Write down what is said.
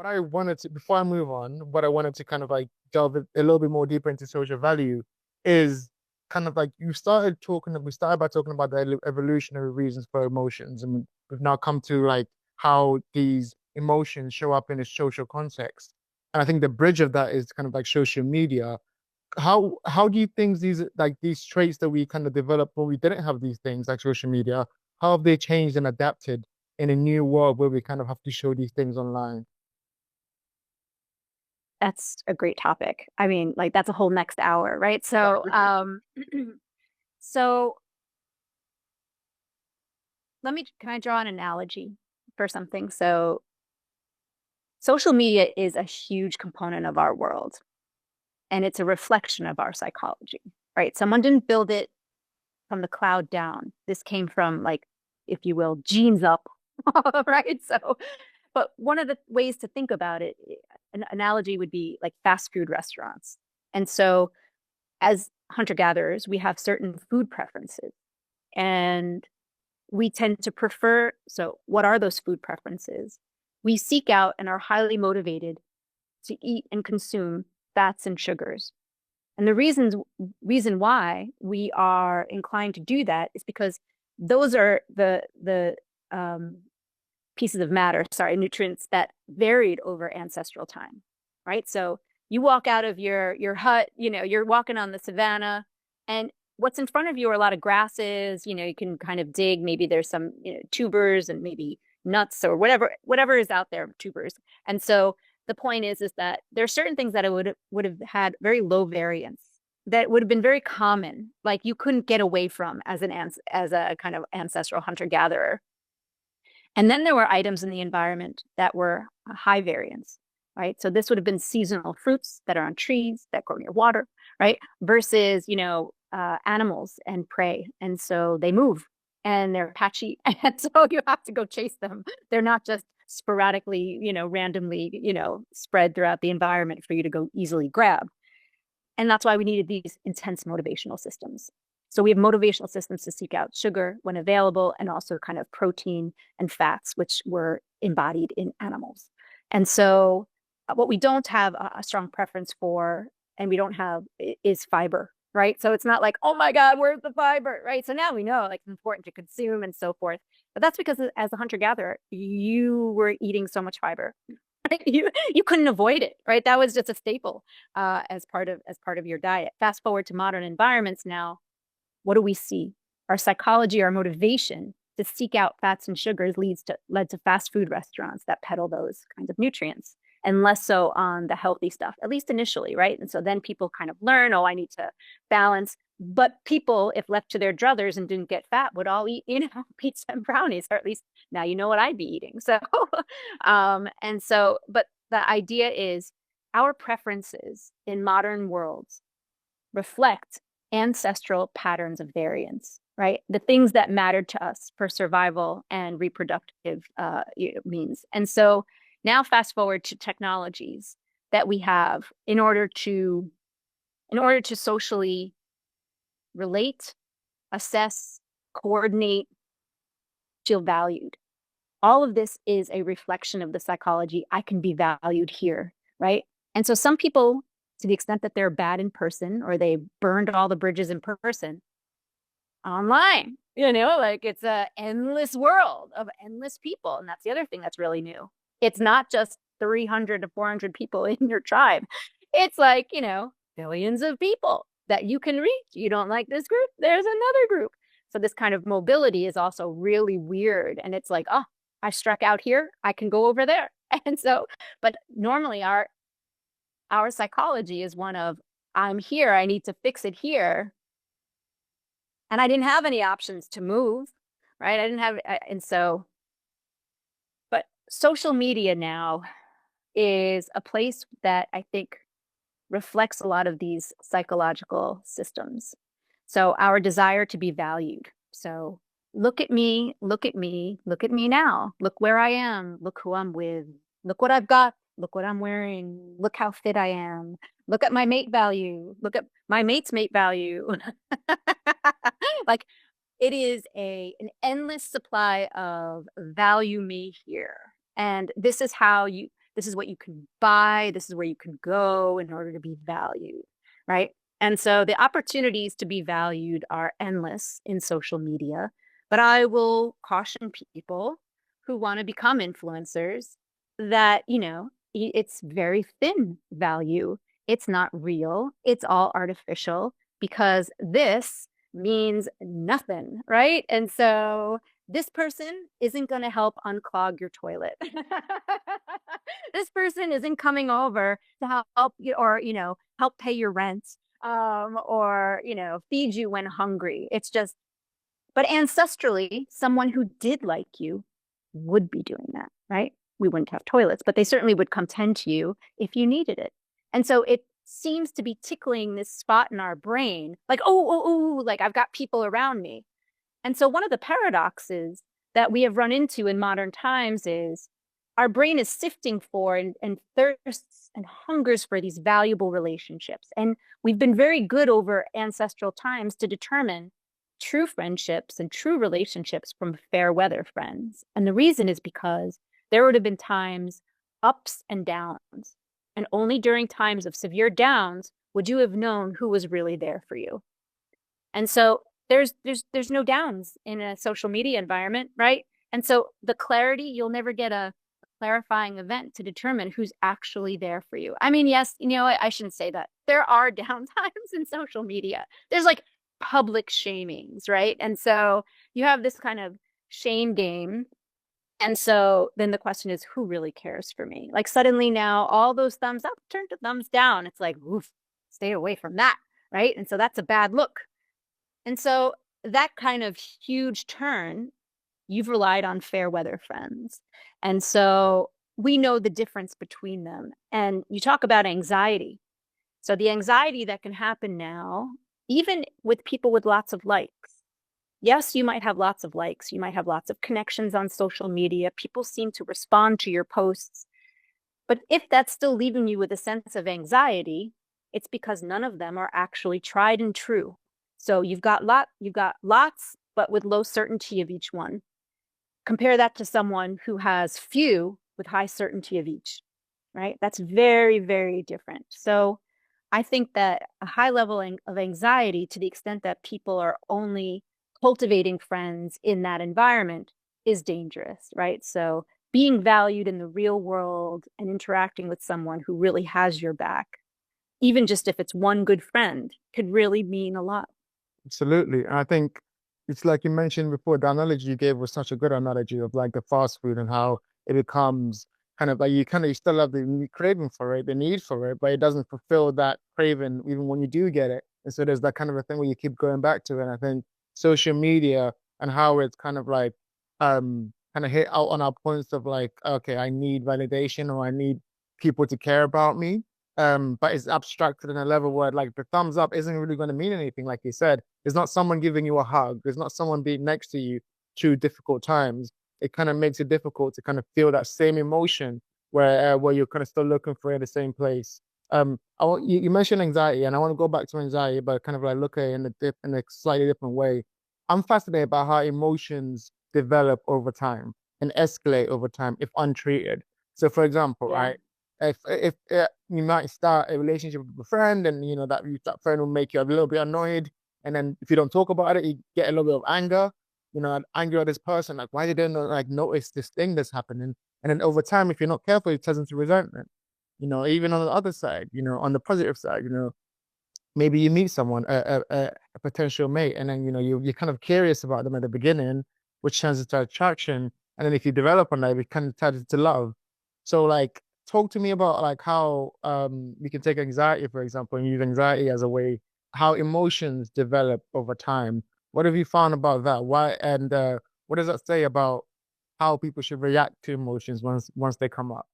what I wanted to, before I move on, what I wanted to kind of like delve a little bit more deeper into social value is kind of like we started by talking about the evolutionary reasons for emotions, and we've now come to like how these emotions show up in a social context. And I think the bridge of that is kind of like social media. How do you think these traits that we kind of developed when we didn't have these things like social media, how have they changed and adapted in a new world where we kind of have to show these things online? That's a great topic. I mean, like that's a whole next hour, right? So, Exactly. so can I draw an analogy for something? So, social media is a huge component of our world, and it's a reflection of our psychology, right? Someone didn't build it from the cloud down. This came from, like, if you will, genes up, right? So, but one of the ways to think about it, an analogy would be like fast food restaurants. And so, as hunter gatherers, we have certain food preferences and we tend to prefer. So, what are those food preferences? We seek out and are highly motivated to eat and consume fats and sugars. And the reason why we are inclined to do that is because those are the pieces of matter, sorry, nutrients that varied over ancestral time, right? So you walk out of your hut, you're walking on the savannah, and what's in front of you are a lot of grasses. You can kind of dig. Maybe there's some tubers and maybe nuts or whatever is out there, tubers. And so the point is that there are certain things that it would have had very low variance that would have been very common, like you couldn't get away from as a kind of ancestral hunter gatherer. And then there were items in the environment that were high variance, right? So this would have been seasonal fruits that are on trees that grow near water, right? Versus, animals and prey. And so they move and they're patchy. And so you have to go chase them. They're not just sporadically, randomly, spread throughout the environment for you to go easily grab. And that's why we needed these intense motivational systems. So we have motivational systems to seek out sugar when available and also kind of protein and fats, which were embodied in animals. And so what we don't have a strong preference for and we don't have is fiber, right? So it's not like, oh my God, where's the fiber, right? So now we know like it's important to consume and so forth. But that's because as a hunter gatherer, you were eating so much fiber. You couldn't avoid it, right? That was just a staple as part of your diet. Fast forward to modern environments now, what do we see? Our psychology, our motivation to seek out fats and sugars led to fast food restaurants that peddle those kinds of nutrients and less so on the healthy stuff, at least initially, right? And so then people kind of learn, oh, I need to balance. But people, if left to their druthers and didn't get fat, would all eat, pizza and brownies, or at least now you know what I'd be eating. So, but the idea is our preferences in modern worlds reflect ancestral patterns of variance, right? The things that mattered to us for survival and reproductive means. And so now fast forward to technologies that we have in order to socially relate, assess, coordinate, feel valued. All of this is a reflection of the psychology. I can be valued here, right? And so some people, to the extent that they're bad in person or they burned all the bridges in person, online, like it's a endless world of endless people. And that's the other thing that's really new. It's not just 300 to 400 people in your tribe. It's like, billions of people that you can reach. You don't like this group, there's another group. So this kind of mobility is also really weird. And it's like, oh, I struck out here, I can go over there. And so, but normally our psychology is one of, I'm here, I need to fix it here. And I didn't have any options to move, right? I didn't have, and so, but social media now is a place that I think reflects a lot of these psychological systems. So our desire to be valued. So look at me, look at me, look at me now. Look where I am. Look who I'm with. Look what I've got. Look what I'm wearing. Look how fit I am. Look at my mate value. Look at my mate's mate value. Like it is an endless supply of value me here. And this is how This is what you can buy. This is where you can go in order to be valued, right? And so the opportunities to be valued are endless in social media. But I will caution people who want to become influencers that, it's very thin value. It's not real. It's all artificial because this means nothing, right? And so this person isn't going to help unclog your toilet. This person isn't coming over to help you or, help pay your rent or, feed you when hungry. It's just, but ancestrally, someone who did like you would be doing that, right? We wouldn't have toilets, but they certainly would come tend to you if you needed it. And so it seems to be tickling this spot in our brain, like, like I've got people around me. And so one of the paradoxes that we have run into in modern times is our brain is sifting for and thirsts and hungers for these valuable relationships. And we've been very good over ancestral times to determine true friendships and true relationships from fair weather friends. And the reason is because there would have been times ups and downs. And only during times of severe downs would you have known who was really there for you. And so there's no downs in a social media environment, right? And so the clarity, you'll never get a clarifying event to determine who's actually there for you. I mean, yes, I shouldn't say that. There are downtimes in social media. There's like public shamings, right? And so you have this kind of shame game. And so then the question is, who really cares for me? Like suddenly now all those thumbs up turn to thumbs down. It's like, oof, stay away from that, right? And so that's a bad look. And so that kind of huge turn, you've relied on fair weather friends. And so we know the difference between them. And you talk about anxiety. So the anxiety that can happen now, even with people with lots of likes. Yes, you might have lots of likes. You might have lots of connections on social media. People seem to respond to your posts. But if that's still leaving you with a sense of anxiety, it's because none of them are actually tried and true. So you've got lots, but with low certainty of each one. Compare that to someone who has few with high certainty of each, right? That's very, very different. So I think that a high level of anxiety, to the extent that people are only cultivating friends in that environment, is dangerous, right? So being valued in the real world and interacting with someone who really has your back, even just if it's one good friend, could really mean a lot. Absolutely. And I think it's like you mentioned before, the analogy you gave was such a good analogy of like the fast food and how it becomes kind of like you still have the craving for it, the need for it, but it doesn't fulfill that craving even when you do get it. And so there's that kind of a thing where you keep going back to it. And I think social media and how it's kind of like kind of hit out on our points of like, okay, I need validation or I need people to care about me. But it's abstracted in a level where like the thumbs up isn't really going to mean anything, like you said. It's not someone giving you a hug. There's not someone being next to you through difficult times. It kind of makes it difficult to kind of feel that same emotion where you're kind of still looking for it in the same place. You mentioned anxiety, and I want to go back to anxiety, but kind of like look at it in a slightly different way. I'm fascinated by how emotions develop over time and escalate over time if untreated. So, for example, Yeah. right, if you might start a relationship with a friend, and that friend will make you a little bit annoyed, and then if you don't talk about it, you get a little bit of anger, anger at this person, like why did they not like notice this thing that's happening? And then over time, if you're not careful, it turns into resentment. Even on the other side, on the positive side, maybe you meet someone, a potential mate, and then you're kind of curious about them at the beginning, which turns into attraction, and then if you develop on that, it kind of turns into love. So like, talk to me about like how we can take anxiety, for example, and use anxiety as a way how emotions develop over time. What have you found about that? Why and what does that say about how people should react to emotions once they come up?